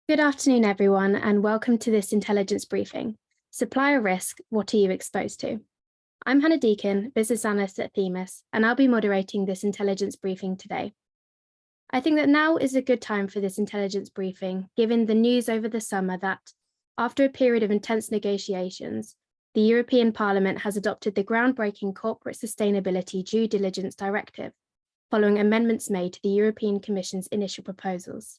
Good afternoon, everyone, and welcome to this intelligence briefing. Supplier risk, what are you exposed to? I'm Hannah Deacon, business analyst at Themis, and I'll be moderating this intelligence briefing today. I think that now is a good time for this intelligence briefing, given the news over the summer that, after a period of intense negotiations, the European Parliament has adopted the groundbreaking Corporate Sustainability Due Diligence Directive, following amendments made to the European Commission's initial proposals.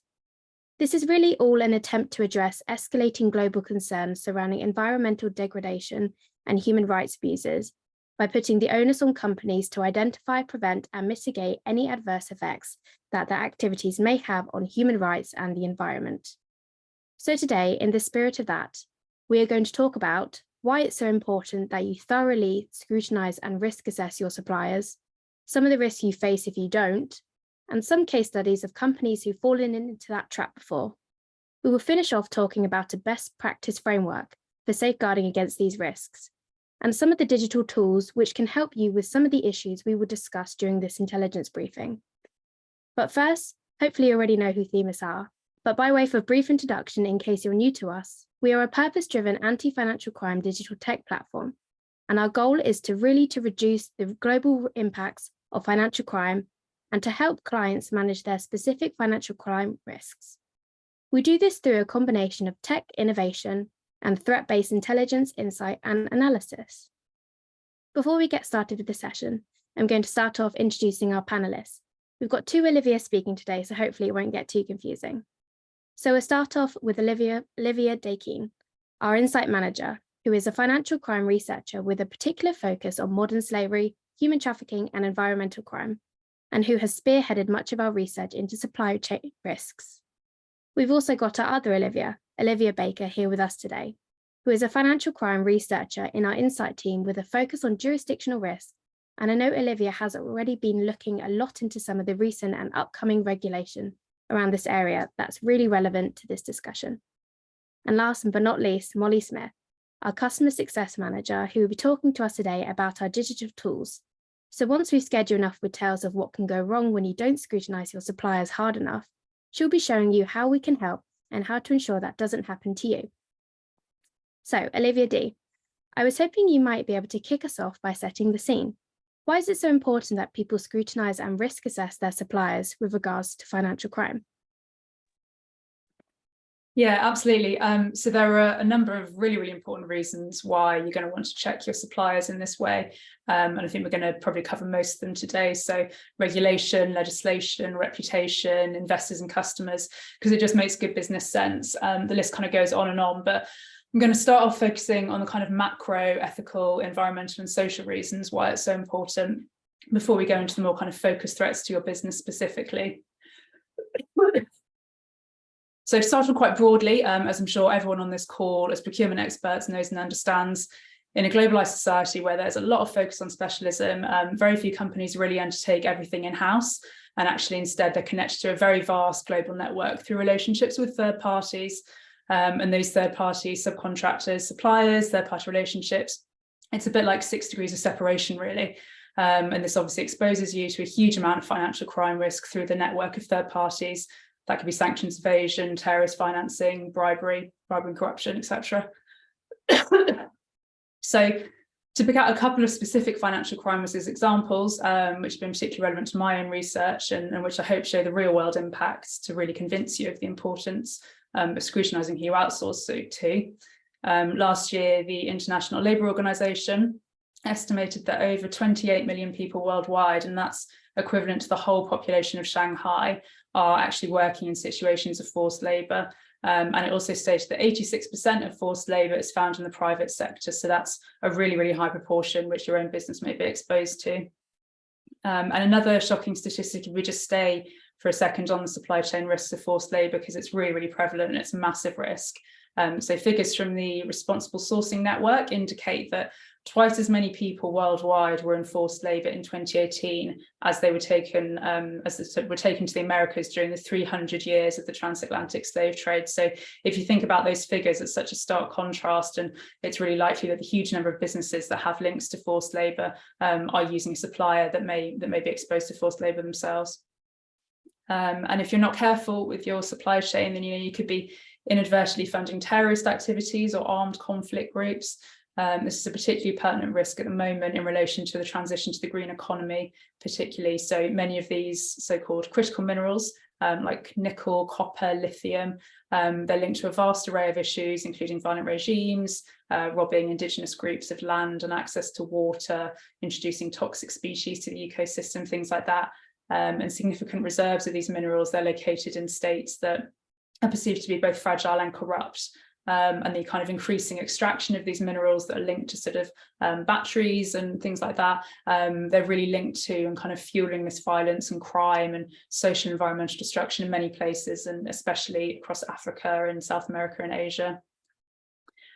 This is really all an attempt to address escalating global concerns surrounding environmental degradation and human rights abuses by putting the onus on companies to identify, prevent, and mitigate any adverse effects that their activities may have on human rights and the environment. So today, in the spirit of that, we are going to talk about why it's so important that you thoroughly scrutinize and risk assess your suppliers, some of the risks you face if you don't, and some case studies of companies who've fallen into that trap before. We will finish off talking about a best practice framework for safeguarding against these risks, and some of the digital tools which can help you with some of the issues we will discuss during this intelligence briefing. But first, hopefully you already know who Themis are, but by way of a brief introduction in case you're new to us, we are a purpose-driven anti-financial crime digital tech platform, and our goal is to reduce the global impacts of financial crime and to help clients manage their specific financial crime risks. We do this through a combination of tech innovation and threat-based intelligence, insight, and analysis. Before we get started with the session, I'm going to start off introducing our panelists. We've got two Olivia speaking today, so hopefully it won't get too confusing. So we'll start off with Olivia Dakeen, our insight manager, who is a financial crime researcher with a particular focus on modern slavery, human trafficking, and environmental crime, and who has spearheaded much of our research into supply chain risks. We've also got our other Olivia Baker, here with us today, who is a financial crime researcher in our insight team with a focus on jurisdictional risk. And I know Olivia has already been looking a lot into some of the recent and upcoming regulation around this area that's really relevant to this discussion. And last but not least, Molly Smith, our customer success manager, who will be talking to us today about our digital tools. So once we've scared you enough with tales of what can go wrong when you don't scrutinize your suppliers hard enough, she'll be showing you how we can help and how to ensure that doesn't happen to you. So, Olivia D, I was hoping you might be able to kick us off by setting the scene. Why is it so important that people scrutinize and risk assess their suppliers with regards to financial crime? Yeah, absolutely. So there are a number of really important reasons why you're going to want to check your suppliers in this way. And I think we're going to probably cover most of them today. So regulation, legislation, reputation, investors and customers, because it just makes good business sense. The list kind of goes on, but I'm going to start off focusing on the kind of macro, ethical, environmental and social reasons why it's so important before we go into the more kind of focused threats to your business specifically. So to start off quite broadly, as I'm sure everyone on this call as procurement experts knows and understands, in a globalized society where there's a lot of focus on specialism, very few companies really undertake everything in-house, and actually instead they're connected to a very vast global network through relationships with third parties, and those third parties, subcontractors, suppliers, third-party relationships. It's a bit like 6 degrees of separation, really. And this obviously exposes you to a huge amount of financial crime risk through the network of third parties. That could be sanctions evasion, terrorist financing, bribery and corruption, etc. So to pick out a couple of specific financial crime risks as examples, which have been particularly relevant to my own research and which I hope show the real world impacts to really convince you of the importance of scrutinising who you outsource to. Last year, the International Labour Organization estimated that over 28 million people worldwide, and that's equivalent to the whole population of Shanghai, are actually working in situations of forced labour. And it also stated that 86% of forced labour is found in the private sector. So that's a really high proportion which your own business may be exposed to. And another shocking statistic, if we just stay for a second on the supply chain risks of forced labour, because it's really prevalent and it's a massive risk. So figures from the Responsible Sourcing Network indicate that twice as many people worldwide were in forced labour in 2018 as they were taken to the Americas during the 300 years of the transatlantic slave trade. So if you think about those figures, it's such a stark contrast, and it's really likely that the huge number of businesses that have links to forced labour are using a supplier that may be exposed to forced labour themselves. And if you're not careful with your supply chain, then you could be inadvertently funding terrorist activities or armed conflict groups. This is a particularly pertinent risk at the moment in relation to the transition to the green economy, particularly. So many of these so-called critical minerals, like nickel, copper, lithium, they're linked to a vast array of issues, including violent regimes, robbing indigenous groups of land and access to water, introducing toxic species to the ecosystem, things like that. And significant reserves of these minerals, they're located in states that are perceived to be both fragile and corrupt. And the kind of increasing extraction of these minerals that are linked to sort of batteries and things like that, they're really linked to and kind of fueling this violence and crime and social environmental destruction in many places, and especially across Africa and South America and Asia.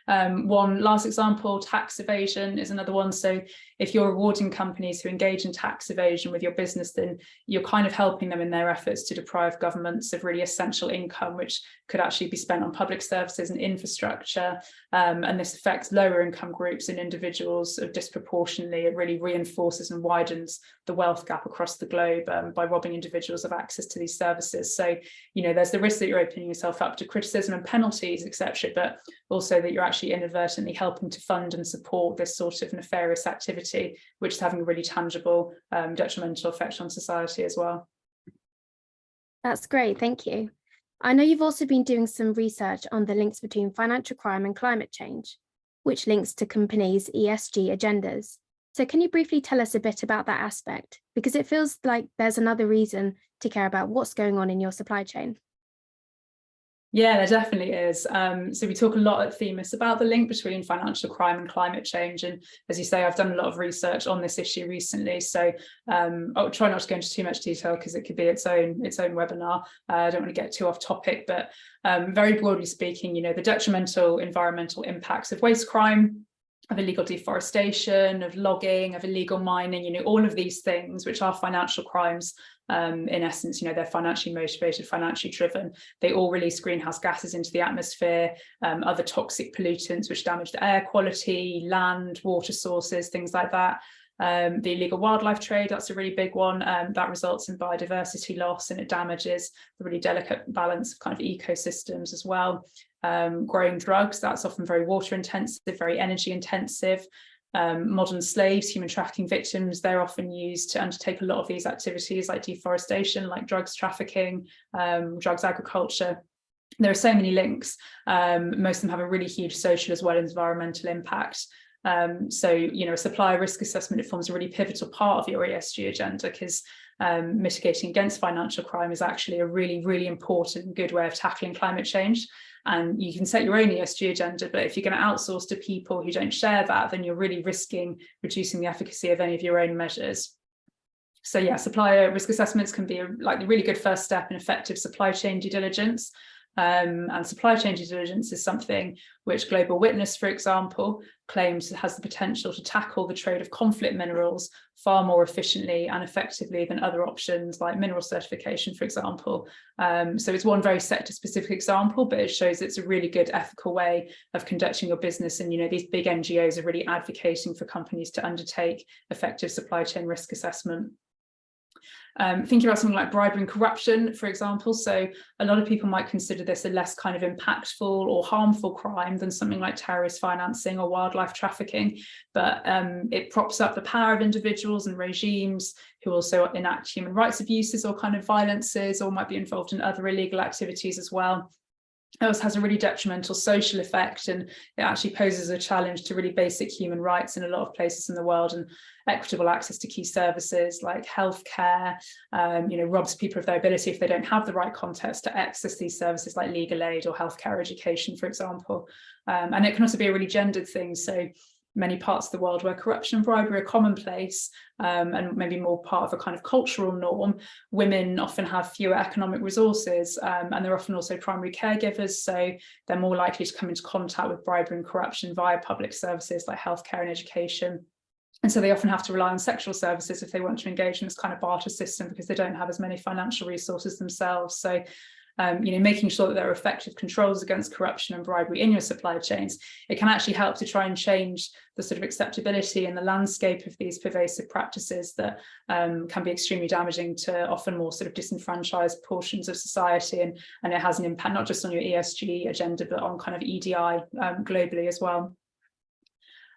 One last example, tax evasion is another one. So if you're rewarding companies who engage in tax evasion with your business, then you're kind of helping them in their efforts to deprive governments of really essential income, which could actually be spent on public services and infrastructure. And this affects lower income groups and individuals disproportionately. It really reinforces and widens the wealth gap across the globe by robbing individuals of access to these services. So, you know, there's the risk that you're opening yourself up to criticism and penalties, etc., but also that you're actually inadvertently helping to fund and support this sort of nefarious activity, which is having a really tangible detrimental effect on society as well. That's great, thank you. I know you've also been doing some research on the links between financial crime and climate change, which links to companies' ESG agendas. So can you briefly tell us a bit about that aspect? Because it feels like there's another reason to care about what's going on in your supply chain. Yeah, there definitely is. So we talk a lot at Themis about the link between financial crime and climate change. And as you say, I've done a lot of research on this issue recently. So I'll try not to go into too much detail because it could be its own webinar. I don't want to get too off topic, but very broadly speaking, you know, the detrimental environmental impacts of waste crime, of illegal deforestation, of logging, of illegal mining, you know, all of these things, which are financial crimes, in essence, you know, they're financially motivated, financially driven. They all release greenhouse gases into the atmosphere, other toxic pollutants which damage the air quality, land, water sources, things like that. The illegal wildlife trade, that's a really big one. That results in biodiversity loss, and it damages the really delicate balance of kind of ecosystems as well. Growing drugs, that's often very water intensive, very energy intensive. Modern slaves, human trafficking victims, they're often used to undertake a lot of these activities like deforestation, like drugs trafficking, drugs agriculture. There are so many links. Most of them have a really huge social as well as environmental impact. So, you know, a supplier risk assessment, it forms a really pivotal part of your ESG agenda, because mitigating against financial crime is actually a really, really important and good way of tackling climate change. And you can set your own ESG agenda, but if you're going to outsource to people who don't share that, then you're really risking reducing the efficacy of any of your own measures. So yeah, supplier risk assessments can be like a really good first step in effective supply chain due diligence. And supply chain due diligence is something which Global Witness, for example, claims has the potential to tackle the trade of conflict minerals far more efficiently and effectively than other options like mineral certification, for example. So it's one very sector-specific example, but it shows it's a really good ethical way of conducting your business. And, you know, these big NGOs are really advocating for companies to undertake effective supply chain risk assessment. Thinking about something like bribery and corruption, for example. So a lot of people might consider this a less kind of impactful or harmful crime than something like terrorist financing or wildlife trafficking. But it props up the power of individuals and regimes who also enact human rights abuses or kind of violences, or might be involved in other illegal activities as well. It also has a really detrimental social effect, and it actually poses a challenge to really basic human rights in a lot of places in the world, and equitable access to key services like healthcare, you know, robs people of their ability if they don't have the right context to access these services like legal aid or healthcare education, for example. And it can also be a really gendered thing. So many parts of the world where corruption and bribery are commonplace, and maybe more part of a kind of cultural norm, women often have fewer economic resources, and they're often also primary caregivers, so they're more likely to come into contact with bribery and corruption via public services like healthcare and education. And so they often have to rely on sexual services if they want to engage in this kind of barter system, because they don't have as many financial resources themselves. So making sure that there are effective controls against corruption and bribery in your supply chains, it can actually help to try and change the sort of acceptability and the landscape of these pervasive practices that can be extremely damaging to often more sort of disenfranchised portions of society. And it has an impact not just on your ESG agenda, but on kind of EDI globally as well.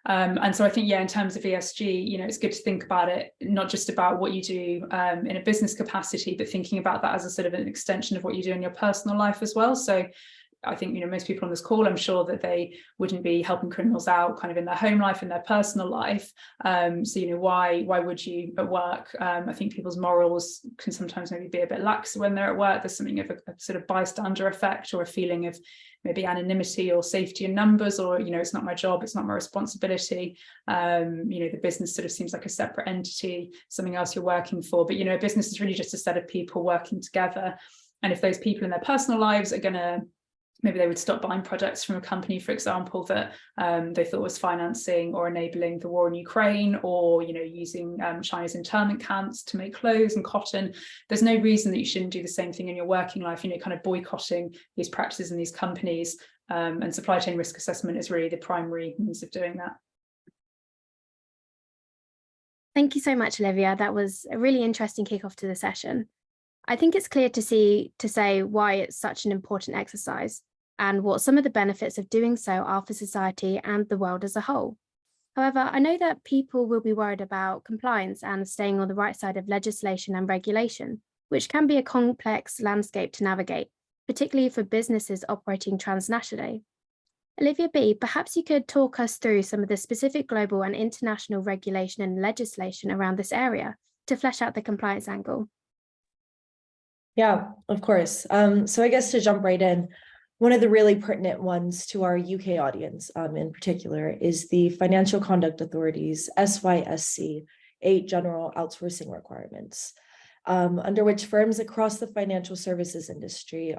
And so I think, in terms of ESG, it's good to think about it, not just about what you do in a business capacity, but thinking about that as a sort of an extension of what you do in your personal life as well. So I think, most people on this call, I'm sure that they wouldn't be helping criminals out kind of in their home life, in their personal life. So, why would you at work? I think people's morals can sometimes maybe be a bit lax when they're at work. There's something of a sort of bystander effect, or a feeling of maybe anonymity or safety in numbers, or, it's not my job, it's not my responsibility. The business sort of seems like a separate entity, something else you're working for. But, a business is really just a set of people working together. And if those people in their personal lives are going to, maybe they would stop buying products from a company, for example, that they thought was financing or enabling the war in Ukraine, or using China's internment camps to make clothes and cotton. There's no reason that you shouldn't do the same thing in your working life. Kind of boycotting these practices in these companies, and supply chain risk assessment is really the primary means of doing that. Thank you so much, Olivia. That was a really interesting kickoff to the session. I think it's clear to say why it's such an important exercise and what some of the benefits of doing so are for society and the world as a whole. However, I know that people will be worried about compliance and staying on the right side of legislation and regulation, which can be a complex landscape to navigate, particularly for businesses operating transnationally. Olivia B., perhaps you could talk us through some of the specific global and international regulation and legislation around this area to flesh out the compliance angle. Yeah, of course. So I guess to jump right in, one of the really pertinent ones to our UK audience in particular is the Financial Conduct Authority's SYSC 8 general outsourcing requirements, under which firms across the financial services industry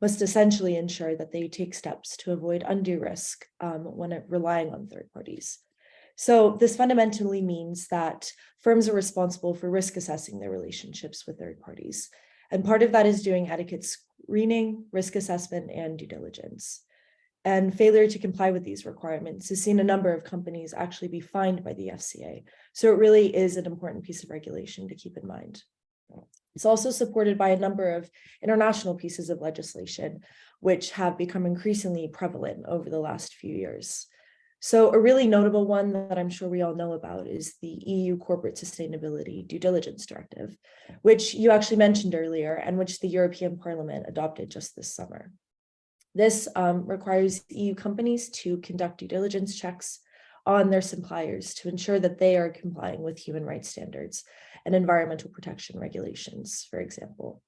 must essentially ensure that they take steps to avoid undue risk when relying on third parties. So this fundamentally means that firms are responsible for risk assessing their relationships with third parties. And part of that is doing etiquette screening, risk assessment, and due diligence. And failure to comply with these requirements has seen a number of companies actually be fined by the FCA. So it really is an important piece of regulation to keep in mind. It's also supported by a number of international pieces of legislation, which have become increasingly prevalent over the last few years. So a really notable one that I'm sure we all know about is the EU Corporate Sustainability Due Diligence Directive, which you actually mentioned earlier and which the European Parliament adopted just this summer. This requires EU companies to conduct due diligence checks on their suppliers to ensure that they are complying with human rights standards and environmental protection regulations, for example.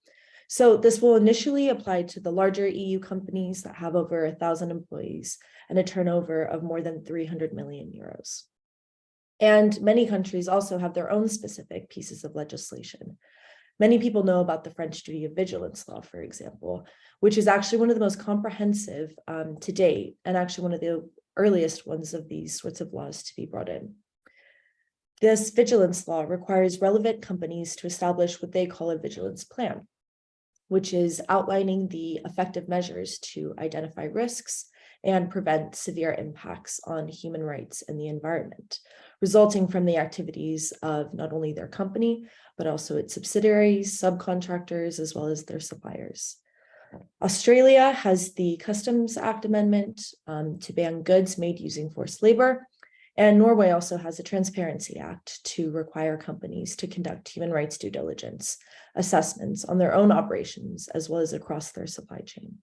So this will initially apply to the larger EU companies that have over 1,000 employees and a turnover of more than 300 million euros. And many countries also have their own specific pieces of legislation. Many people know about the French duty of vigilance law, for example, which is actually one of the most comprehensive to date, and actually one of the earliest ones of these sorts of laws to be brought in. This vigilance law requires relevant companies to establish what they call a vigilance plan, which is outlining the effective measures to identify risks and prevent severe impacts on human rights and the environment, resulting from the activities of not only their company, but also its subsidiaries, subcontractors, as well as their suppliers. Australia has the Customs Act Amendment to ban goods made using forced labor, and Norway also has a Transparency Act to require companies to conduct human rights due diligence assessments on their own operations, as well as across their supply chain.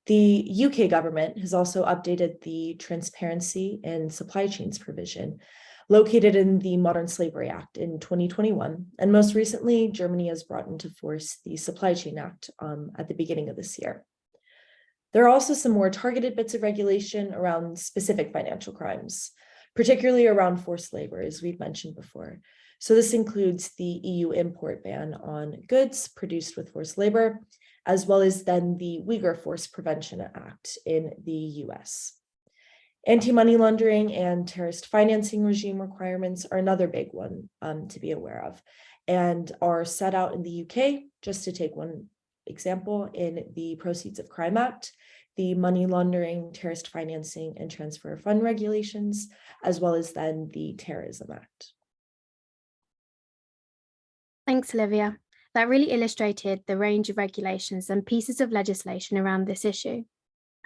The UK government has also updated the Transparency in Supply Chains provision located in the Modern Slavery Act in 2021. And most recently, Germany has brought into force the Supply Chain Act at the beginning of this year. There are also some more targeted bits of regulation around specific financial crimes, particularly around forced labor, as we've mentioned before. So this includes the EU import ban on goods produced with forced labor, as well as then the Uyghur Force Prevention Act in the US. Anti-money laundering and terrorist financing regime requirements are another big one to be aware of, and are set out in the UK, just to take one example, in the Proceeds of Crime Act, the Money Laundering, Terrorist Financing, and Transfer of Fund regulations, as well as then the Terrorism Act. Thanks, Olivia. That really illustrated the range of regulations and pieces of legislation around this issue.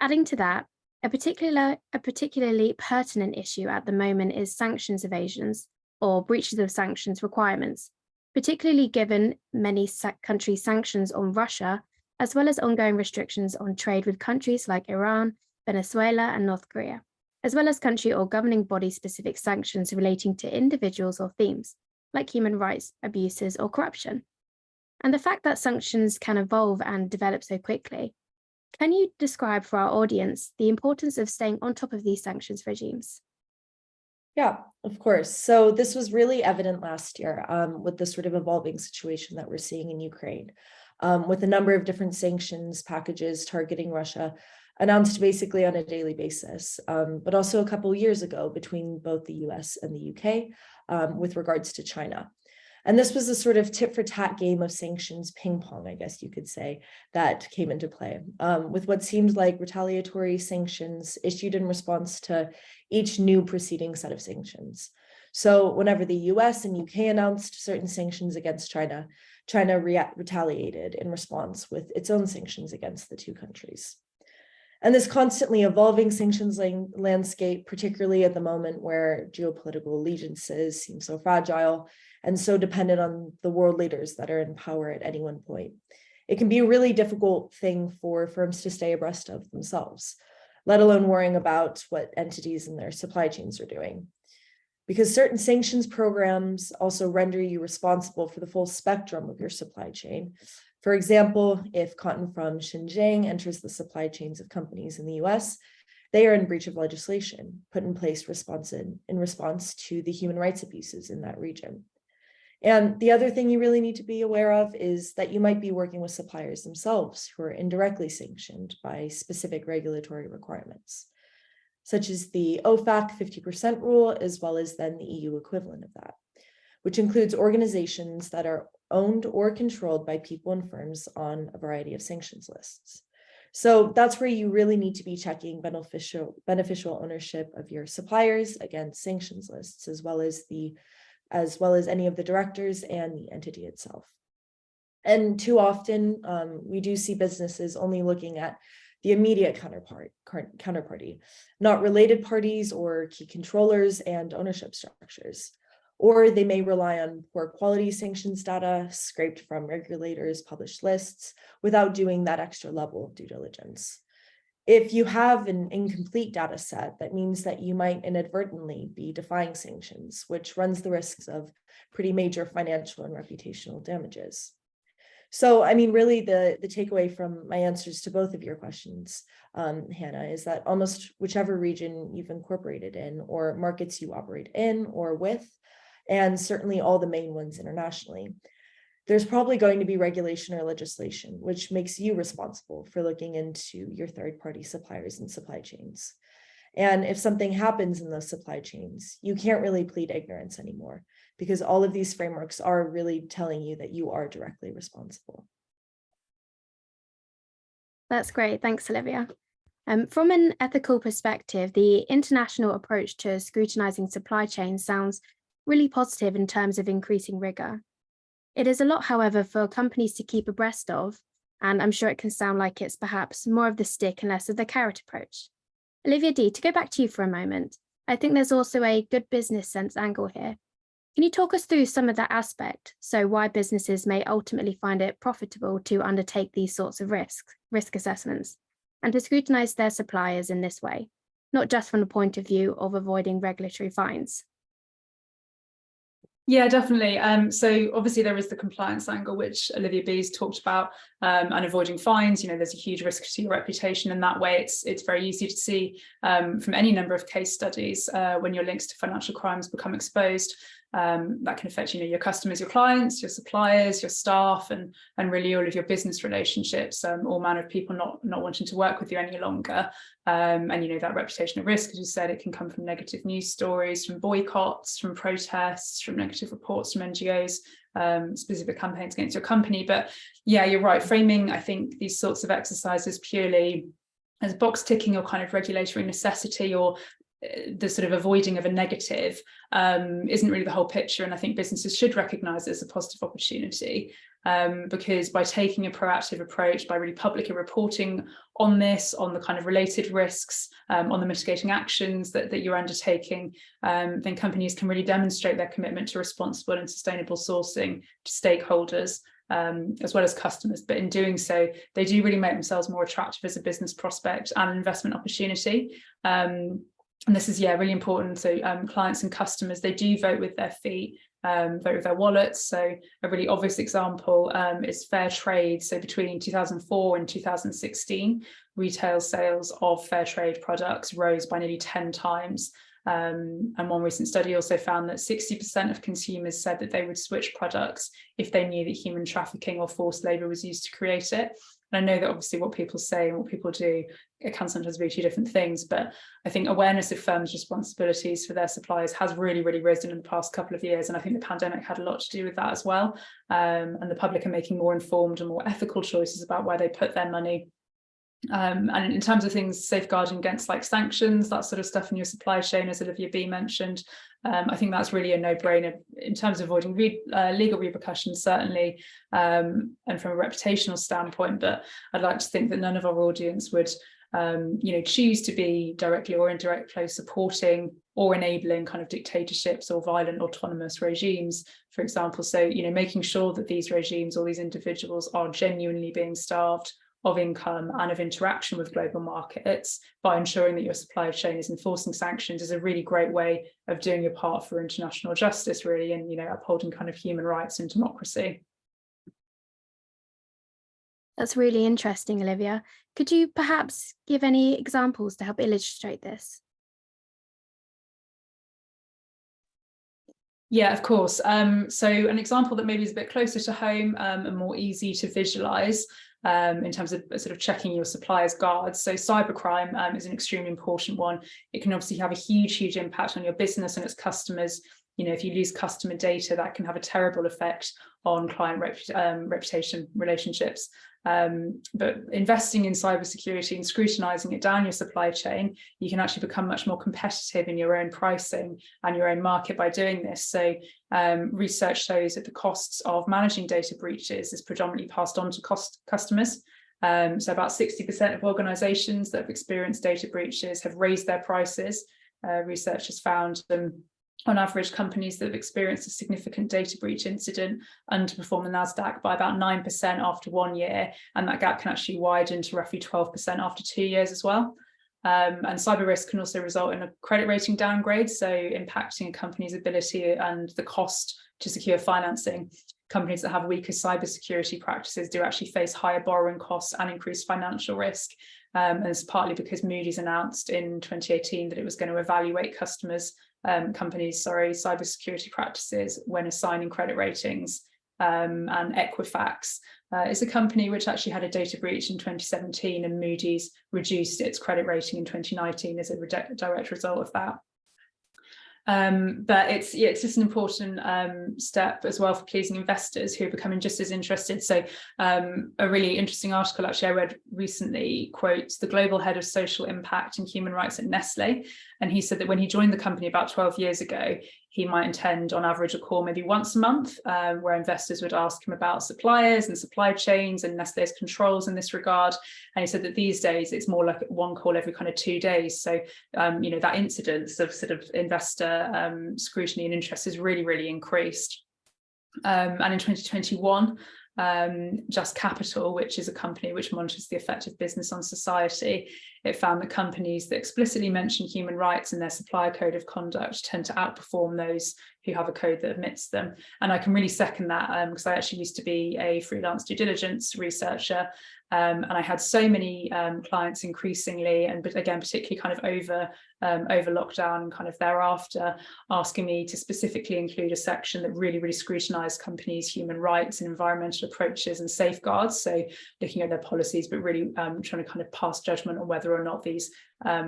Adding to that, a particularly pertinent issue at the moment is sanctions evasions or breaches of sanctions requirements, particularly given many countries' sanctions on Russia, as well as ongoing restrictions on trade with countries like Iran, Venezuela, and North Korea, as well as country or governing body-specific sanctions relating to individuals or themes, like human rights abuses or corruption. And the fact that sanctions can evolve and develop so quickly, can you describe for our audience the importance of staying on top of these sanctions regimes? Yeah, of course. So this was really evident last year with the sort of evolving situation that we're seeing in Ukraine, with a number of different sanctions packages targeting Russia announced basically on a daily basis, but also a couple of years ago between both the US and the UK with regards to China. And this was a sort of tit for tat game of sanctions ping pong, I guess you could say, that came into play, with what seemed like retaliatory sanctions issued in response to each new preceding set of sanctions. So whenever the US and UK announced certain sanctions against China, China retaliated in response with its own sanctions against the two countries. And this constantly evolving sanctions landscape, particularly at the moment where geopolitical allegiances seem so fragile and so dependent on the world leaders that are in power at any one point, it can be a really difficult thing for firms to stay abreast of themselves, let alone worrying about what entities in their supply chains are doing. Because certain sanctions programs also render you responsible for the full spectrum of your supply chain. For example, if cotton from Xinjiang enters the supply chains of companies in the US, they are in breach of legislation put in place in response to the human rights abuses in that region. And the other thing you really need to be aware of is that you might be working with suppliers themselves who are indirectly sanctioned by specific regulatory requirements, such as the OFAC 50% rule, as well as then the EU equivalent of that, which includes organizations that are owned or controlled by people and firms on a variety of sanctions lists. So that's where you really need to be checking beneficial ownership of your suppliers against sanctions lists, as well as any of the directors and the entity itself. And too often, we do see businesses only looking at the immediate counterparty, not related parties or key controllers and ownership structures. Or they may rely on poor quality sanctions data scraped from regulators' published lists without doing that extra level of due diligence. If you have an incomplete data set, that means that you might inadvertently be defying sanctions, which runs the risks of pretty major financial and reputational damages. So, I mean, really the takeaway from my answers to both of your questions, Hannah, is that almost whichever region you've incorporated in or markets you operate in or with, and certainly all the main ones internationally, there's probably going to be regulation or legislation, which makes you responsible for looking into your third-party suppliers and supply chains. And if something happens in those supply chains, you can't really plead ignorance anymore, because all of these frameworks are really telling you that you are directly responsible. That's great. Thanks, Olivia. From an ethical perspective, the international approach to scrutinizing supply chains sounds really positive in terms of increasing rigor. It is a lot, however, for companies to keep abreast of, and I'm sure it can sound like it's perhaps more of the stick and less of the carrot approach. Olivia D., to go back to you for a moment, I think there's also a good business sense angle here. Can you talk us through some of that aspect, so why businesses may ultimately find it profitable to undertake these sorts of risk assessments, and to scrutinize their suppliers in this way, not just from the point of view of avoiding regulatory fines? Yeah, definitely. So obviously there is the compliance angle, which Olivia B's talked about, and avoiding fines. You know, there's a huge risk to your reputation in that way. It's very easy to see from any number of case studies when your links to financial crimes become exposed. That can affect, your customers, your clients, your suppliers, your staff, and really all of your business relationships, all manner of people not wanting to work with you any longer. And that reputational risk, as you said, it can come from negative news stories, from boycotts, from protests, from negative reports from NGOs, specific campaigns against your company. But yeah, you're right, framing, I think, these sorts of exercises purely as box ticking or kind of regulatory necessity, or the sort of avoiding of a negative, isn't really the whole picture. And I think businesses should recognise it as a positive opportunity, because by taking a proactive approach, by really publicly reporting on this, on the kind of related risks, on the mitigating actions that you're undertaking, then companies can really demonstrate their commitment to responsible and sustainable sourcing to stakeholders, as well as customers. But in doing so, they do really make themselves more attractive as a business prospect and an investment opportunity. And this is, yeah, really important. So clients and customers, they do vote with their feet, vote with their wallets. So a really obvious example is fair trade. So between 2004 and 2016, retail sales of fair trade products rose by nearly 10 times. And one recent study also found that 60% of consumers said that they would switch products if they knew that human trafficking or forced labour was used to create it. And I know that obviously what people say and what people do, it can sometimes be two different things, but I think awareness of firms' responsibilities for their suppliers has really, really risen in the past couple of years. And I think the pandemic had a lot to do with that as well. And the public are making more informed and more ethical choices about where they put their money. And in terms of things safeguarding against like sanctions, that sort of stuff in your supply chain, as Olivia B mentioned, I think that's really a no-brainer in terms of avoiding legal repercussions, certainly, and from a reputational standpoint. But I'd like to think that none of our audience would choose to be directly or indirectly supporting or enabling kind of dictatorships or violent autonomous regimes, for example. So, making sure that these regimes or these individuals are genuinely being starved of income and of interaction with global markets by ensuring that your supply chain is enforcing sanctions is a really great way of doing your part for international justice, really, and upholding kind of human rights and democracy. That's really interesting, Olivia. Could you perhaps give any examples to help illustrate this? Yeah, of course. So an example that maybe is a bit closer to home and more easy to visualize in terms of sort of checking your suppliers' guards. So cybercrime is an extremely important one. It can obviously have a huge impact on your business and its customers. If you lose customer data, that can have a terrible effect on client reputation relationships. But investing in cybersecurity and scrutinizing it down your supply chain, you can actually become much more competitive in your own pricing and your own market by doing this. So research shows that the costs of managing data breaches is predominantly passed on to customers. So about 60% of organizations that have experienced data breaches have raised their prices. Research has found on average, companies that have experienced a significant data breach incident underperform the NASDAQ by about 9% after 1 year, and that gap can actually widen to roughly 12% after 2 years as well. And cyber risk can also result in a credit rating downgrade, so impacting a company's ability and the cost to secure financing. Companies that have weaker cybersecurity practices do actually face higher borrowing costs and increased financial risk. And it's partly because Moody's announced in 2018 that it was going to evaluate companies' cybersecurity practices when assigning credit ratings. And Equifax is a company which actually had a data breach in 2017, and Moody's reduced its credit rating in 2019 as a direct result of that. But it's just an important step as well for pleasing investors who are becoming just as interested. So a really interesting article actually I read recently quotes the global head of social impact and human rights at Nestle, and he said that when he joined the company about 12 years ago, he might attend on average a call maybe once a month where investors would ask him about suppliers and supply chains and Nestle's controls in this regard. And he said that these days it's more like one call every kind of 2 days. So, that incidence of sort of investor scrutiny and interest has really increased. And in 2021, Just Capital, which is a company which monitors the effect of business on society, it found that companies that explicitly mention human rights in their supplier code of conduct tend to outperform those who have a code that omits them. And I can really second that because I actually used to be a freelance due diligence researcher. And I had so many clients increasingly, and again, particularly kind of over lockdown and kind of thereafter, asking me to specifically include a section that really scrutinized companies' human rights and environmental approaches and safeguards. So looking at their policies, but really trying to kind of pass judgment on whether or not these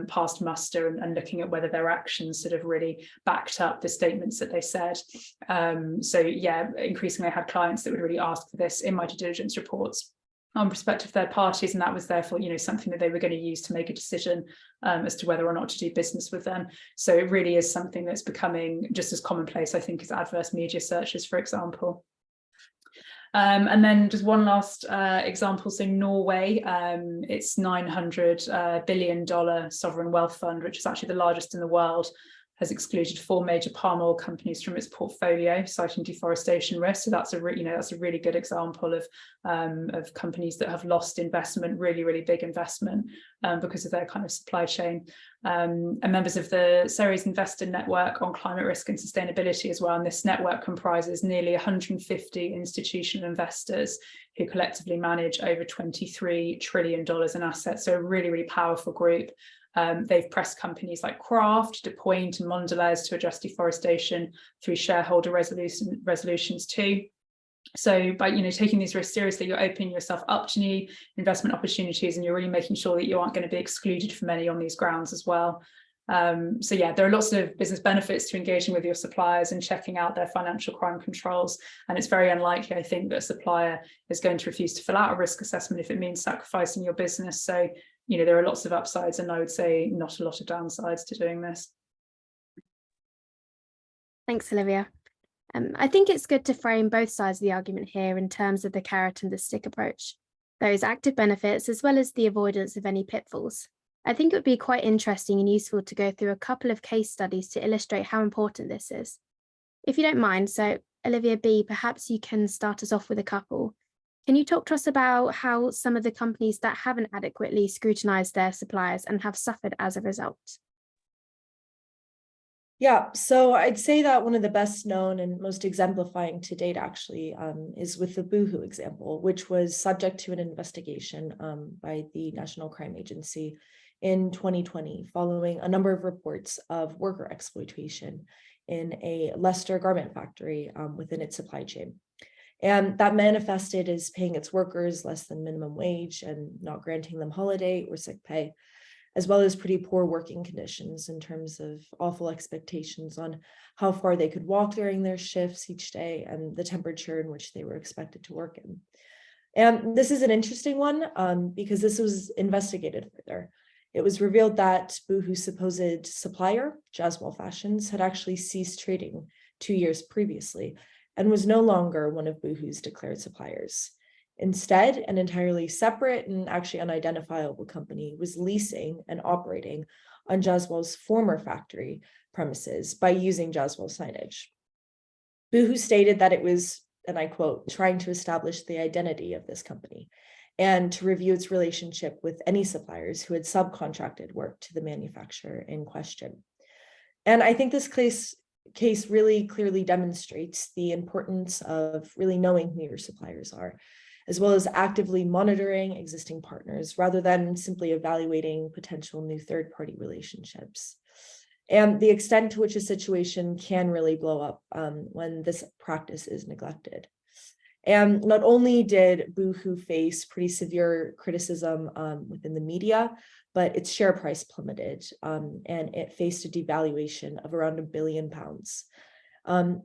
passed muster, and looking at whether their actions sort of really backed up the statements that they said. So yeah, increasingly I had clients that would really ask for this in my due diligence reports on prospective third parties, and that was therefore, you know, something that they were going to use to make a decision as to whether or not to do business with them. So it really is something that's becoming just as commonplace, I think, as adverse media searches, for example. And then just one last example, so Norway, its $900 billion sovereign wealth fund, which is actually the largest in the world, has excluded 4 major palm oil companies from its portfolio, citing deforestation risk. So that's a really good example of companies that have lost investment, really big investment, because of their kind of supply chain. And members of the Ceres Investor Network on Climate Risk and Sustainability as well. And this network comprises nearly 150 institutional investors who collectively manage over $23 trillion in assets. So a really powerful group. They've pressed companies like Kraft, DuPont and Mondelez to address deforestation through shareholder resolutions too. So by taking these risks seriously, you're opening yourself up to new investment opportunities, and you're really making sure that you aren't going to be excluded from any on these grounds as well. So yeah, there are lots of business benefits to engaging with your suppliers and checking out their financial crime controls. And it's very unlikely, I think, that a supplier is going to refuse to fill out a risk assessment if it means sacrificing your business. So there are lots of upsides, and I would say not a lot of downsides to doing this. Thanks, Olivia. I think it's good to frame both sides of the argument here in terms of the carrot and the stick approach, those active benefits as well as the avoidance of any pitfalls. I think it would be quite interesting and useful to go through a couple of case studies to illustrate how important this is. If you don't mind, so Olivia B, perhaps you can start us off with a couple. Can you talk to us about how some of the companies that haven't adequately scrutinized their suppliers and have suffered as a result? Yeah, so I'd say that one of the best known and most exemplifying to date actually is with the Boohoo example, which was subject to an investigation by the National Crime Agency in 2020, following a number of reports of worker exploitation in a Leicester garment factory within its supply chain. And that manifested as paying its workers less than minimum wage and not granting them holiday or sick pay, as well as pretty poor working conditions in terms of awful expectations on how far they could walk during their shifts each day and the temperature in which they were expected to work in. And this is an interesting one because this was investigated further. It was revealed that Boohoo's supposed supplier, Jaswell Fashions, had actually ceased trading 2 years previously and was no longer one of Boohoo's declared suppliers. Instead, an entirely separate and actually unidentifiable company was leasing and operating on Jaswell's former factory premises by using Jaswell signage. Boohoo stated that it was, and I quote, trying to establish the identity of this company and to review its relationship with any suppliers who had subcontracted work to the manufacturer in question. And I think this case really clearly demonstrates the importance of really knowing who your suppliers are, as well as actively monitoring existing partners rather than simply evaluating potential new third-party relationships. And the extent to which a situation can really blow up when this practice is neglected. And not only did Boohoo face pretty severe criticism within the media, but its share price plummeted and it faced a devaluation of around £1 billion.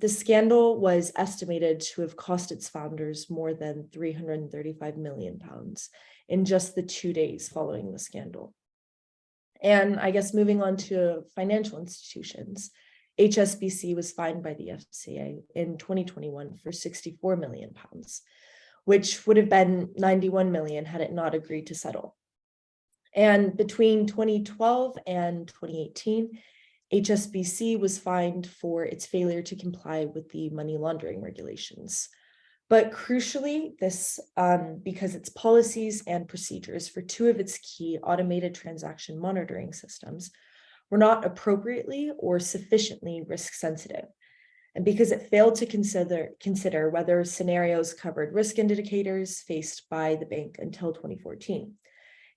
The scandal was estimated to have cost its founders more than £335 million in just the 2 days following the scandal. And I guess moving on to financial institutions, HSBC was fined by the FCA in 2021 for £64 million, which would have been 91 million had it not agreed to settle. And between 2012 and 2018, HSBC was fined for its failure to comply with the money laundering regulations. But crucially, this because its policies and procedures for 2 of its key automated transaction monitoring systems were not appropriately or sufficiently risk sensitive. and because it failed to consider whether scenarios covered risk indicators faced by the bank until 2014,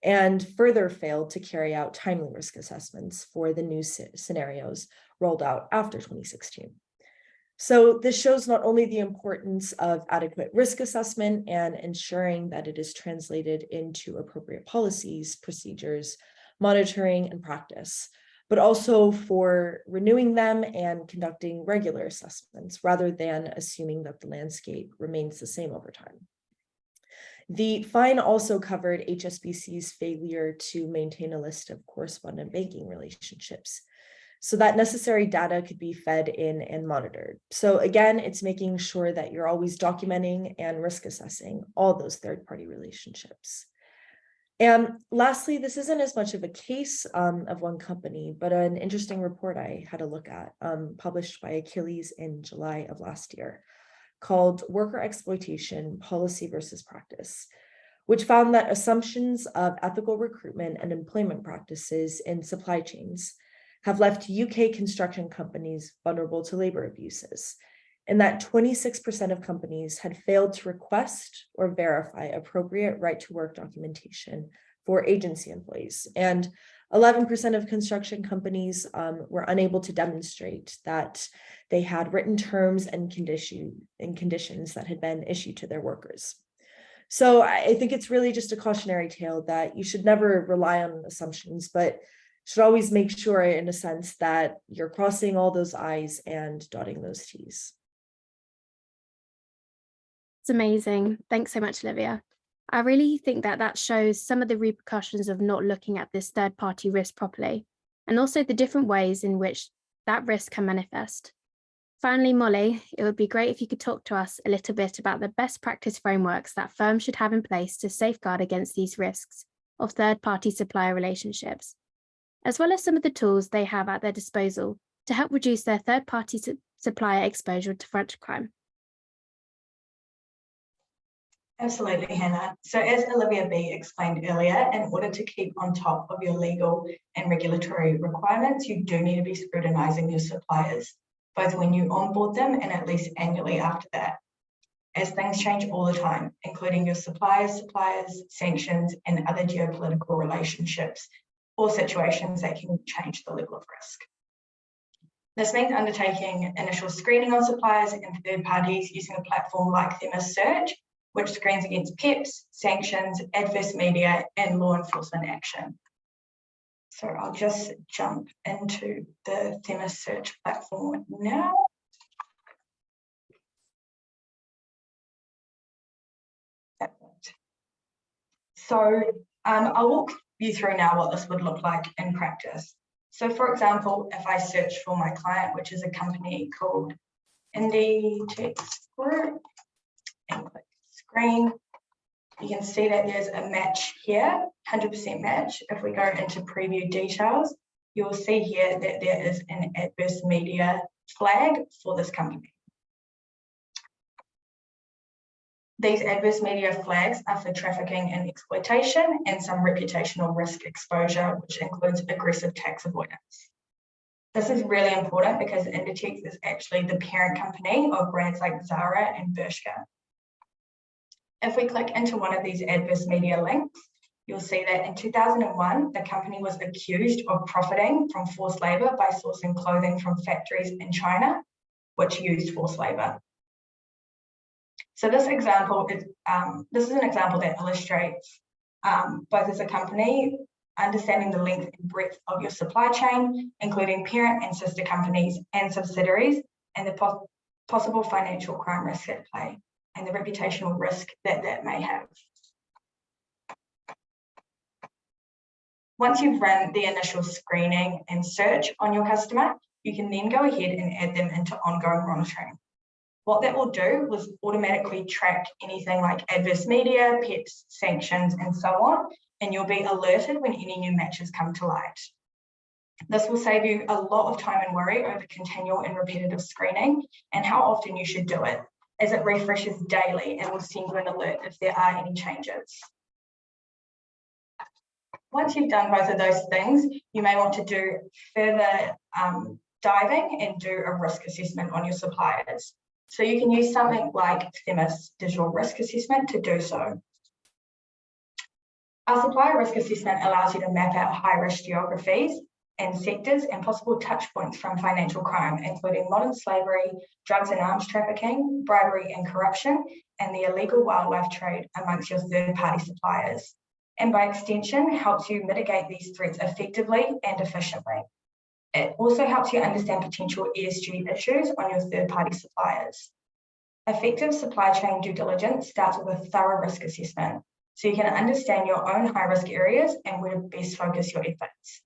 and further failed to carry out timely risk assessments for the new scenarios rolled out after 2016. So this shows not only the importance of adequate risk assessment and ensuring that it is translated into appropriate policies, procedures, monitoring, and practice, but also for renewing them and conducting regular assessments rather than assuming that the landscape remains the same over time. The fine also covered HSBC's failure to maintain a list of correspondent banking relationships, so that necessary data could be fed in and monitored. So again, it's making sure that you're always documenting and risk assessing all those third-party relationships. And lastly, this isn't as much of a case of one company, but an interesting report I had a look at, published by Achilles in July of last year, called Worker Exploitation, Policy versus Practice, which found that assumptions of ethical recruitment and employment practices in supply chains have left UK construction companies vulnerable to labor abuses, and that 26% of companies had failed to request or verify appropriate right-to-work documentation for agency employees. And 11% of construction companies were unable to demonstrate that they had written terms and conditions that had been issued to their workers. So I think it's really just a cautionary tale that you should never rely on assumptions, but should always make sure, in a sense, that you're crossing all those I's and dotting those T's. It's amazing. Thanks so much, Olivia. I really think that shows some of the repercussions of not looking at this third-party risk properly, and also the different ways in which that risk can manifest. Finally, Molly, it would be great if you could talk to us a little bit about the best practice frameworks that firms should have in place to safeguard against these risks of third-party supplier relationships, as well as some of the tools they have at their disposal to help reduce their third-party supplier exposure to financial crime. Absolutely, Hannah. So as Olivia B explained earlier, in order to keep on top of your legal and regulatory requirements, you do need to be scrutinising your suppliers, both when you onboard them and at least annually after that, as things change all the time, including your suppliers, sanctions, and other geopolitical relationships or situations that can change the level of risk. This means undertaking initial screening on suppliers and third parties using a platform like Themis Search, which screens against PEPs, sanctions, adverse media, and law enforcement action. So I'll just jump into the Themis Search platform now. So I'll walk you through now what this would look like in practice. So for example, if I search for my client, which is a company called Inditex Group, and click screen, you can see that there's a match here, 100% match. If we go into preview details, you will see here that there is an adverse media flag for this company. These adverse media flags are for trafficking and exploitation and some reputational risk exposure, which includes aggressive tax avoidance. This is really important because Inditex is actually the parent company of brands like Zara and Bershka. If we click into one of these adverse media links, you'll see that in 2001, the company was accused of profiting from forced labor by sourcing clothing from factories in China, which used forced labor. So this example is an example that illustrates both as a company, understanding the length and breadth of your supply chain, including parent and sister companies and subsidiaries, and the possible financial crime risks at play, and the reputational risk that may have. Once you've run the initial screening and search on your customer, you can then go ahead and add them into ongoing monitoring. What that will do was automatically track anything like adverse media, PEPs, sanctions, and so on, and you'll be alerted when any new matches come to light. This will save you a lot of time and worry over continual and repetitive screening and how often you should do it, as it refreshes daily and will send you an alert if there are any changes. Once you've done both of those things, you may want to do further dive in and do a risk assessment on your suppliers. So you can use something like Themis digital risk assessment to do so. Our supplier risk assessment allows you to map out high-risk geographies and sectors and possible touch points from financial crime, including modern slavery, drugs and arms trafficking, bribery and corruption, and the illegal wildlife trade amongst your third-party suppliers. And by extension, helps you mitigate these threats effectively and efficiently. It also helps you understand potential ESG issues on your third-party suppliers. Effective supply chain due diligence starts with a thorough risk assessment, so you can understand your own high-risk areas and where to best focus your efforts.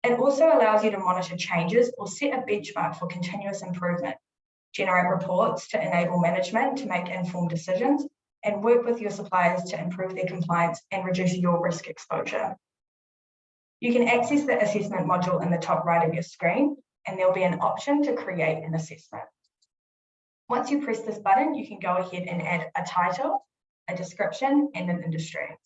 It also allows you to monitor changes or set a benchmark for continuous improvement, generate reports to enable management to make informed decisions, and work with your suppliers to improve their compliance and reduce your risk exposure. You can access the assessment module in the top right of your screen, and there'll be an option to create an assessment. Once you press this button, you can go ahead and add a title, a description, and an industry.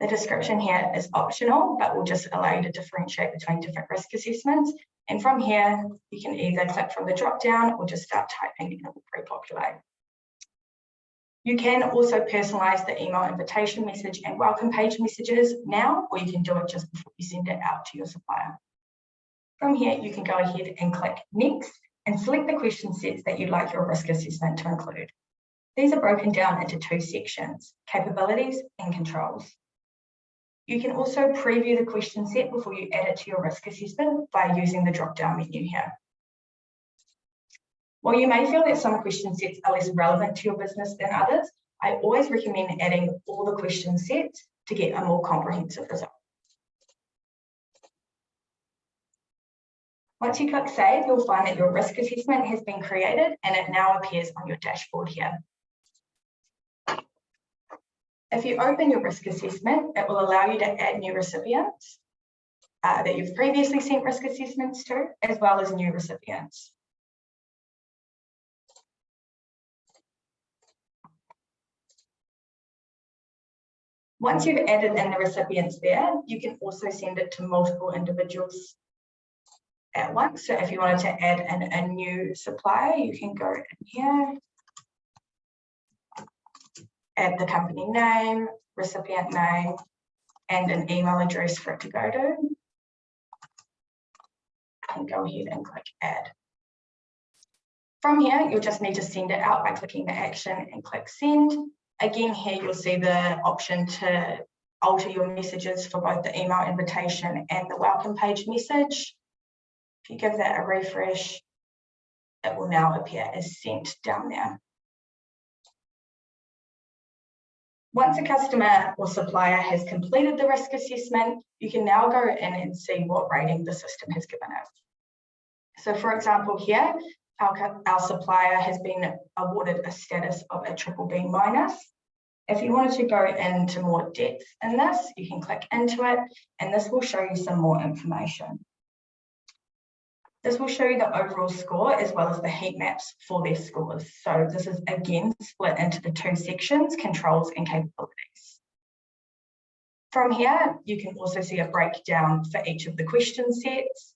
The description here is optional, but will just allow you to differentiate between different risk assessments. And from here, you can either click from the drop down or just start typing and it will pre-populate. You can also personalize the email invitation message and welcome page messages now, or you can do it just before you send it out to your supplier. From here, you can go ahead and click next and select the question sets that you'd like your risk assessment to include. These are broken down into two sections, capabilities and controls. You can also preview the question set before you add it to your risk assessment by using the drop-down menu here. While you may feel that some question sets are less relevant to your business than others, I always recommend adding all the question sets to get a more comprehensive result. Once you click save, you'll find that your risk assessment has been created and it now appears on your dashboard here. If you open your risk assessment, it will allow you to add new recipients that you've previously sent risk assessments to, as well as new recipients. Once you've added in the recipients there, you can also send it to multiple individuals at once. So if you wanted to add in a new supplier, you can go in here, add the company name, recipient name, and an email address for it to go to. And go ahead and click add. From here, you'll just need to send it out by clicking the action and click send. Again, here you'll see the option to alter your messages for both the email invitation and the welcome page message. If you give that a refresh, it will now appear as sent down there. Once a customer or supplier has completed the risk assessment, you can now go in and see what rating the system has given it. So for example here, our supplier has been awarded a status of a BBB-. If you wanted to go into more depth in this, you can click into it and this will show you some more information. This will show you the overall score as well as the heat maps for their scores. So this is again split into the two sections, controls and capabilities. From here, you can also see a breakdown for each of the question sets.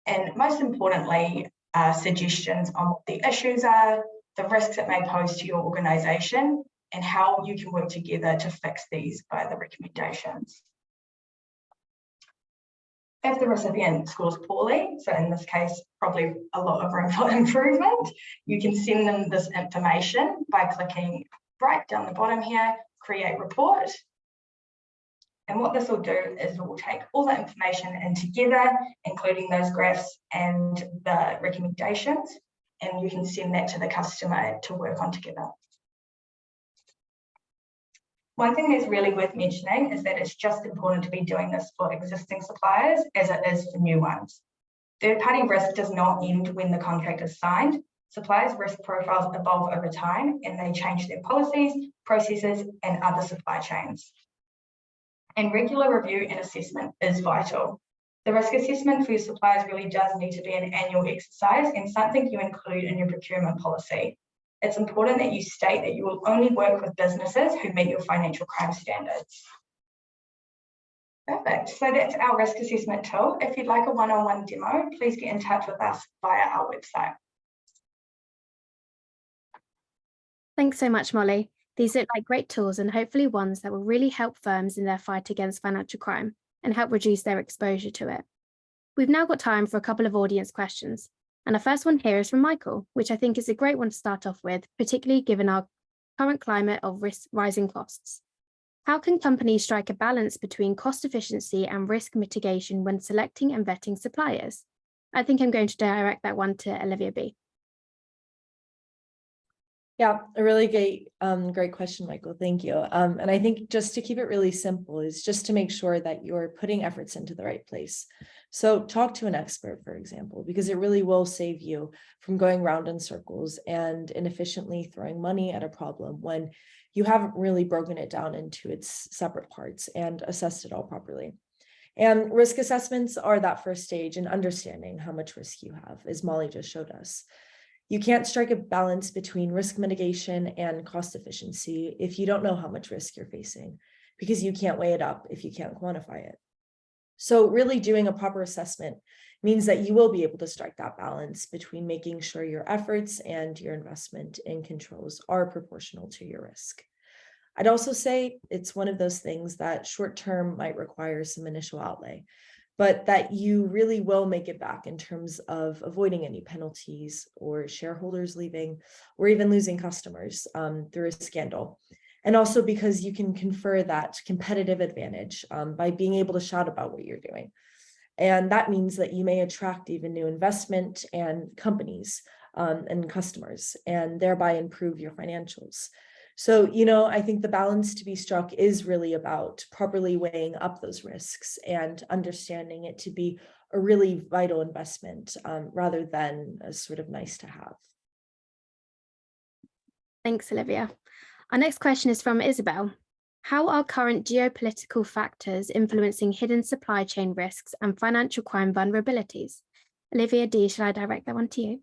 And most importantly, suggestions on what the issues are, the risks it may pose to your organisation, and how you can work together to fix these by the recommendations. If the recipient scores poorly, so in this case, probably a lot of room for improvement, you can send them this information by clicking right down the bottom here, create report. And what this will do is it will take all the information in together, including those graphs and the recommendations, and you can send that to the customer to work on together. One thing that's really worth mentioning is that it's just important to be doing this for existing suppliers as it is for new ones. Third-party risk does not end when the contract is signed. Suppliers' risk profiles evolve over time and they change their policies, processes, and other supply chains. And regular review and assessment is vital. The risk assessment for your suppliers really does need to be an annual exercise and something you include in your procurement policy. it's important that you state that you will only work with businesses who meet your financial crime standards. Perfect. So that's our risk assessment tool. If you'd like a one-on-one demo, please get in touch with us via our website. Thanks so much, Molly. These look like great tools and hopefully ones that will really help firms in their fight against financial crime and help reduce their exposure to it. We've now got time for a couple of audience questions. And our first one here is from Michael, which I think is a great one to start off with, particularly given our current climate of rising costs. How can companies strike a balance between cost efficiency and risk mitigation when selecting and vetting suppliers? I think I'm going to direct that one to Olivia B. Yeah, a really great question, Michael. Thank you. And I think just to keep it really simple is just to make sure that you're putting efforts into the right place. So talk to an expert, for example, because it really will save you from going round in circles and inefficiently throwing money at a problem when you haven't really broken it down into its separate parts and assessed it all properly. And risk assessments are that first stage in understanding how much risk you have, as Molly just showed us. You can't strike a balance between risk mitigation and cost efficiency if you don't know how much risk you're facing, because you can't weigh it up if you can't quantify it. So really doing a proper assessment means that you will be able to strike that balance between making sure your efforts and your investment in controls are proportional to your risk. I'd also say it's one of those things that short-term might require some initial outlay, but that you really will make it back in terms of avoiding any penalties or shareholders leaving or even losing customers through a scandal. And also because you can confer that competitive advantage by being able to shout about what you're doing. And that means that you may attract even new investment and companies and customers, and thereby improve your financials. So, I think the balance to be struck is really about properly weighing up those risks and understanding it to be a really vital investment rather than a sort of nice to have. Thanks, Olivia. Our next question is from Isabel. How are current geopolitical factors influencing hidden supply chain risks and financial crime vulnerabilities? Olivia D, should I direct that one to you?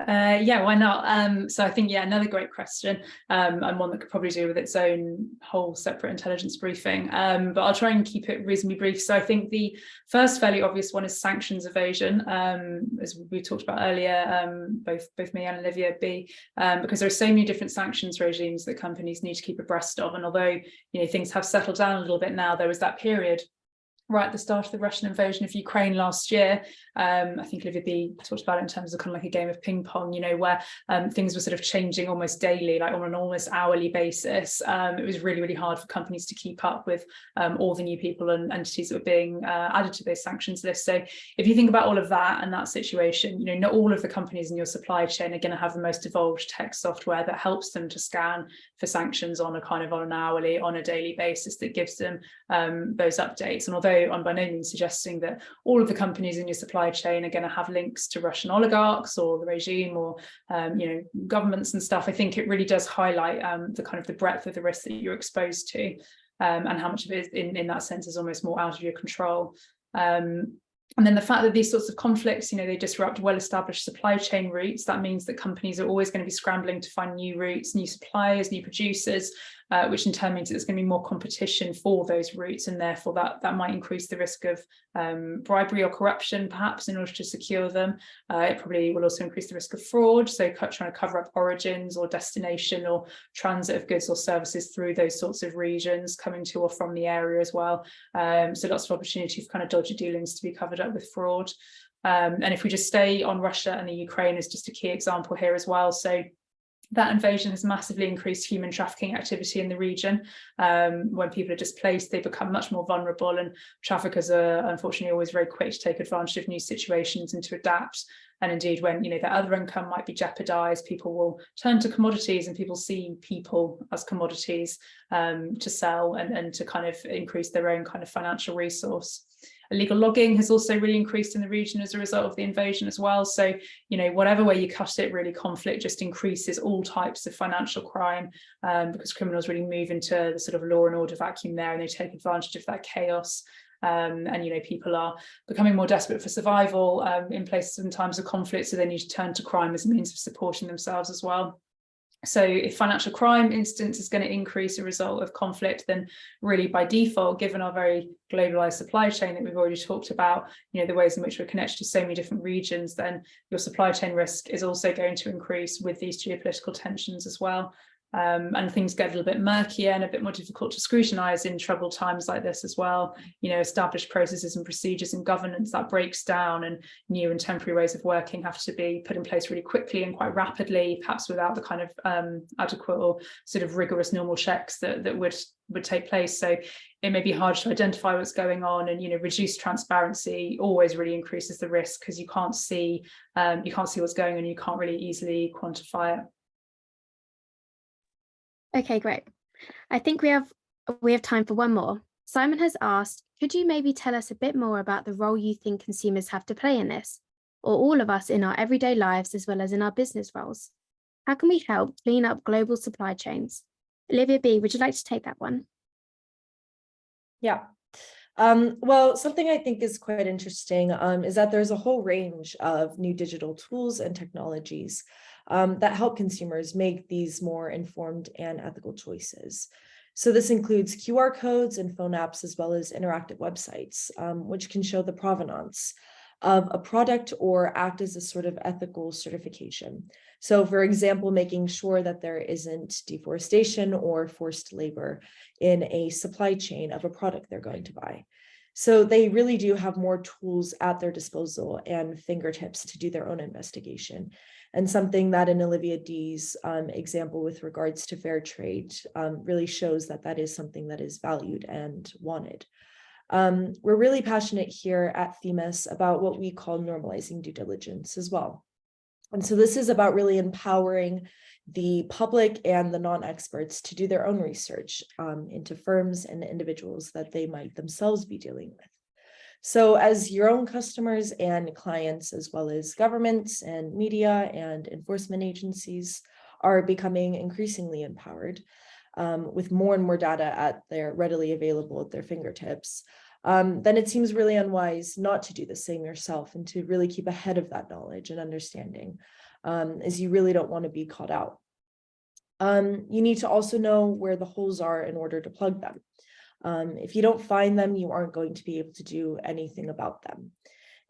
Yeah, why not? So I think, another great question, and one that could probably do with its own whole separate intelligence briefing, but I'll try and keep it reasonably brief. So I think the first fairly obvious one is sanctions evasion, as we talked about earlier, both me and Olivia B, because there are so many different sanctions regimes that companies need to keep abreast of. And although things have settled down a little bit now, there was that period right at the start of the Russian invasion of Ukraine last year. I think Olivia B talked about it in terms of kind of like a game of ping pong, where things were sort of changing almost daily, like on an almost hourly basis. It was really, really hard for companies to keep up with all the new people and entities that were being added to those sanctions lists. So if you think about all of that and that situation, not all of the companies in your supply chain are going to have the most evolved tech software that helps them to scan for sanctions on an hourly, on a daily basis that gives them those updates. And although I'm by no means suggesting that all of the companies in your supply chain are going to have links to Russian oligarchs or the regime or governments and stuff, I think it really does highlight the breadth of the risk that you're exposed to, and how much of it in that sense is almost more out of your control. And then the fact that these sorts of conflicts, they disrupt well-established supply chain routes. That means that companies are always going to be scrambling to find new routes, new suppliers, new producers, which in turn means that there's going to be more competition for those routes, and therefore that might increase the risk of bribery or corruption, perhaps, in order to secure them. It probably will also increase the risk of fraud, so trying to cover up origins or destination or transit of goods or services through those sorts of regions, coming to or from the area as well. So lots of opportunity for kind of dodgy dealings to be covered up with fraud. And if we just stay on Russia and the Ukraine as just a key example here as well, so that invasion has massively increased human trafficking activity in the region. When people are displaced, they become much more vulnerable, and traffickers are unfortunately always very quick to take advantage of new situations and to adapt. And indeed, when their other income might be jeopardized, people will turn to commodities, and people see people as commodities to sell and to kind of increase their own kind of financial resource. Illegal logging has also really increased in the region as a result of the invasion as well. So, whatever way you cut it, really, conflict just increases all types of financial crime, because criminals really move into the sort of law and order vacuum there, and they take advantage of that chaos. And people are becoming more desperate for survival in places and times of conflict, so they need to turn to crime as a means of supporting themselves as well. So if financial crime incidence is going to increase as a result of conflict, then really by default, given our very globalized supply chain that we've already talked about, the ways in which we're connected to so many different regions, then your supply chain risk is also going to increase with these geopolitical tensions as well. And things get a little bit murkier and a bit more difficult to scrutinize in troubled times like this as well. Established processes and procedures and governance that breaks down, and new and temporary ways of working have to be put in place really quickly and quite rapidly, perhaps without the kind of adequate or sort of rigorous normal checks that would take place. So it may be hard to identify what's going on, and reduced transparency always really increases the risk, because you can't see what's going on, you can't really easily quantify it. Okay, great. I think we have time for one more. Simon has asked, could you maybe tell us a bit more about the role you think consumers have to play in this, or all of us in our everyday lives as well as in our business roles? How can we help clean up global supply chains? Olivia B, would you like to take that one? Yeah. Well, something I think is quite interesting is that there's a whole range of new digital tools and technologies that help consumers make these more informed and ethical choices. So this includes QR codes and phone apps, as well as interactive websites, which can show the provenance of a product or act as a sort of ethical certification. So for example, making sure that there isn't deforestation or forced labor in a supply chain of a product they're going to buy. So they really do have more tools at their disposal and fingertips to do their own investigation. And something that in Olivia D's example with regards to fair trade really shows that that is something that is valued and wanted. We're really passionate here at Themis about what we call normalizing due diligence as well. And so this is about really empowering the public and the non-experts to do their own research into firms and individuals that they might themselves be dealing with. So as your own customers and clients, as well as governments and media and enforcement agencies are becoming increasingly empowered with more and more data readily available at their fingertips, then it seems really unwise not to do the same yourself and to really keep ahead of that knowledge and understanding, as you really don't want to be caught out. You need to also know where the holes are in order to plug them. If you don't find them, you aren't going to be able to do anything about them.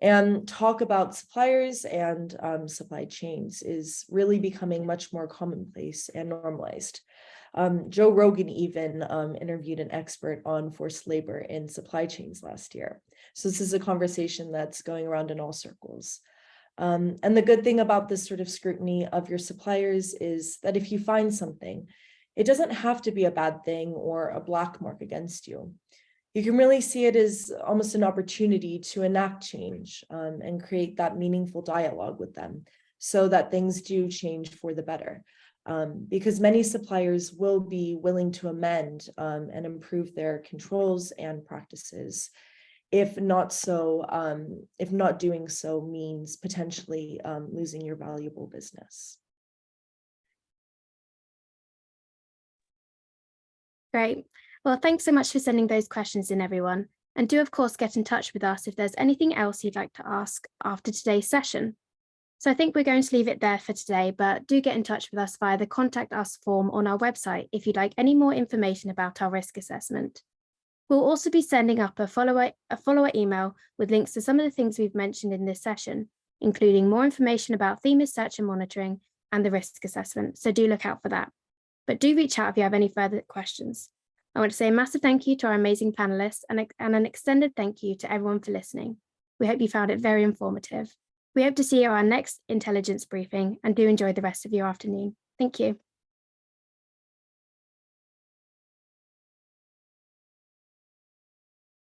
And talk about suppliers and supply chains is really becoming much more commonplace and normalized. Joe Rogan even interviewed an expert on forced labor in supply chains last year. So this is a conversation that's going around in all circles. And the good thing about this sort of scrutiny of your suppliers is that if you find something, it doesn't have to be a bad thing or a black mark against you. You can really see it as almost an opportunity to enact change and create that meaningful dialogue with them so that things do change for the better. Because many suppliers will be willing to amend and improve their controls and practices. If not doing so means potentially losing your valuable business. Great. Well, thanks so much for sending those questions in, everyone. And do, of course, get in touch with us if there's anything else you'd like to ask after today's session. So I think we're going to leave it there for today, but do get in touch with us via the Contact Us form on our website if you'd like any more information about our risk assessment. We'll also be sending up a follow-up email with links to some of the things we've mentioned in this session, including more information about Themis search and monitoring and the risk assessment. So do look out for that. But do reach out if you have any further questions. I want to say a massive thank you to our amazing panelists and an extended thank you to everyone for listening. We hope you found it very informative. We hope to see you at our next intelligence briefing, and do enjoy the rest of your afternoon. Thank you.